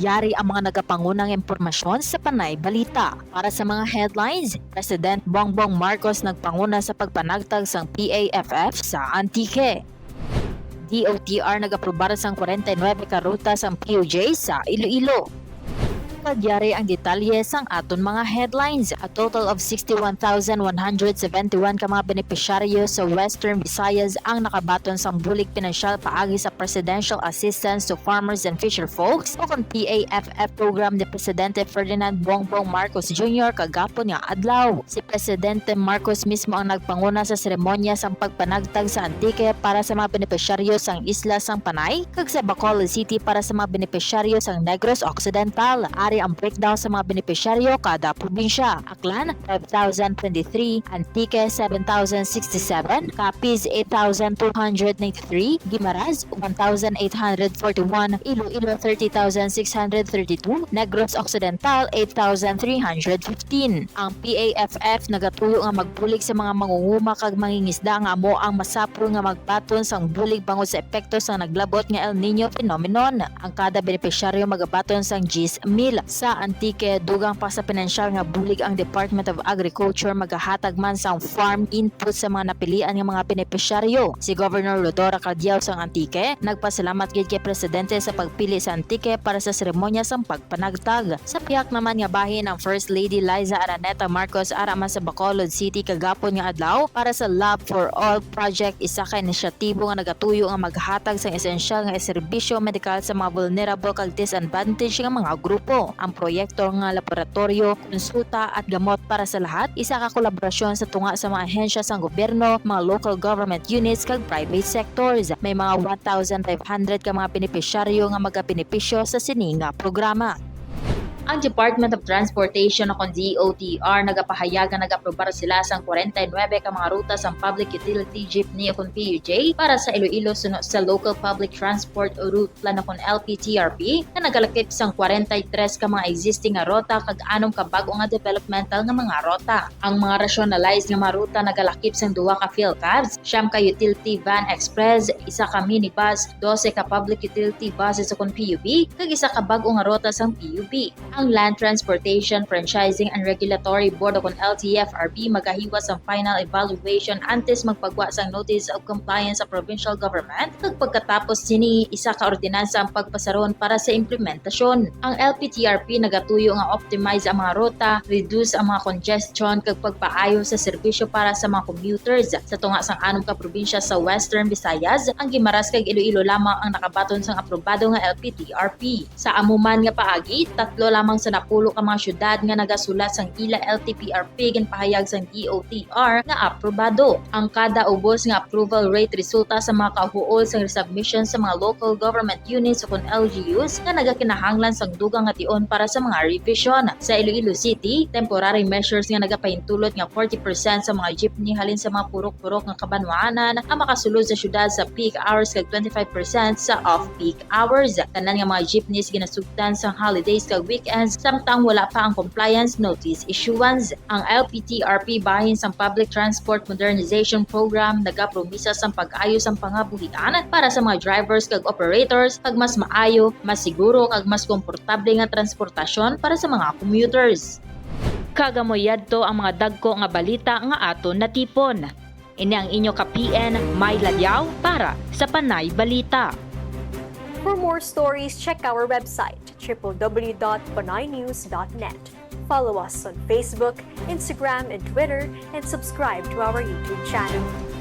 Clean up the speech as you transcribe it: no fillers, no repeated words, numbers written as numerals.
Yari ang mga nagapangunang impormasyon sa Panay Balita. Para sa mga headlines, President Bongbong Marcos nagpanguna sa pagpanagtag sang PAFF sa Antique. DoTr nag-aprubar sang 49 ka ruta sang PUJs sa Iloilo. Pagyari ang detalye sang aton mga headlines. A total of 61,171 ka mga benepisyaryo sa Western Visayas ang nakabaton sang bulig pinansyal paagi sa Presidential Assistance to Farmers and Fisher Folks o kung PAFF program ni Presidente Ferdinand Bongbong Marcos Jr. kagapon nga adlaw. Si Presidente Marcos mismo ang nagpanguna sa seremonya sang pagpanagtag sa Antique para sa mga benepisyaryo sang isla sang Panay kag sa Bacolod City para sa mga benepisyaryo sang Negros Occidental. Ang breakdown sa mga benepisyaryo kada probinsya. Aklan 5,023, Antique 7,067, Capiz 8,293, Guimaras 1,841, Iloilo 30,632, Negros Occidental 8,315. Ang PAFF nagatuyo nga magbulig sa mga mangunguma kag mangingisda nga amo ang masapro nga magbaton sang bulig bangod sa epekto sa naglabot nga El Nino phenomenon. Ang kada benepisyaryo magabaton sang 10,000. Sa Antique, dugang pa sa pinansyal nga bulig ang Department of Agriculture magahatag man sang farm input sa mga napilian nga mga benepisyaryo. Si Governor DoTr sang Antique nagpasalamat gid kay Presidente sa pagpili sa Antique para sa seremonya sang pagpanagtag. Sa piyak naman nga bahin ang First Lady Liza Araneta Marcos ara man sa Bacolod City kagapon nga adlaw para sa Love for All project, isa ka inisyatibo nga nagatuyo nga maghatag sang esensyal nga serbisyo medikal sa mga vulnerable kag disadvantaged nga mga grupo. Ang proyekto nga laboratorio, konsulta at gamot para sa lahat, isa ka kolaborasyon sa tunga sa mga ahensya sang gobyerno, mga local government units kag private sectors. May mga 1,500 ka mga benepisyaryo nga magabenepisyo sa sininga programa. Ang Department of Transportation o kung DoTr nagapahayag nga nag-aprubar sila sang 49 ka mga ruta sang public utility jeepney o kung PUJ para sa Iloilo sunod sa Local Public Transport Route Plan o kung LPTRP na nagalakip sang 43 ka mga existing nga rota kag 6 ka bag-o nga developmental nga mga rota. Ang mga rationalized nga mga ruta nagalakip sang 2 ka PhilCabs, 9 ka utility van express, 1 ka minibus, 12 ka public utility buses o kung PUB kag 1 ka bag-o nga rota sang PUB. Ang Land Transportation, Franchising and Regulatory Board o kung LTFRB magahiwas ang final evaluation antes magpagwa sang Notice of Compliance sa Provincial Government kag pagkatapos sini isa ka ordinansa ang pagpasaron para sa implementasyon. Ang LPTRP nagatuyo nga optimize ang mga ruta, reduce ang mga congestion kag pagpaayo sa serbisyo para sa mga commuters. Sa tunga sang 6 ka probinsya sa Western Visayas, ang Guimaras kag Iloilo lamang ang nakabaton sang aprobado nga LPTRP. Sa amuman nga paagi, 3 lamang sa napulo ka mga syudad nga nagasulat sang ila LTPRP gan pahayag sang DoTr nga aprobado. Ang kada ubos nga approval rate resulta sa mga kahuol sang resubmission sa mga local government units o kung LGUs nga nagakinahanglan sang dugang nga tion para sa mga revision. Sa Iloilo City, temporary measures nga nagapahintulot nga 40% sa mga jeepney halin sa mga purok-purok nga kabanwaanan ang makasulod sa syudad sa peak hours kag 25% sa off-peak hours. Tanan nga mga jeepneys ginasugdan sang holidays kag weekends samtang wala pa ang compliance notice issuance. Ang LPTRP bahin sang Public Transport Modernization Program nagapromisa sang pag-ayos ang pangabuhian para sa mga drivers kag operators kag mas maayo, mas siguro kag mas komportable nga transportasyon para sa mga commuters. Kagamoyadto ang mga dagko nga balita nga aton natipon. Ini ang inyo ka-PN Mai Ladiao para sa Panay Balita. For more stories, check our website www.panaynews.net. Follow us on Facebook, Instagram, and Twitter, and subscribe to our YouTube channel.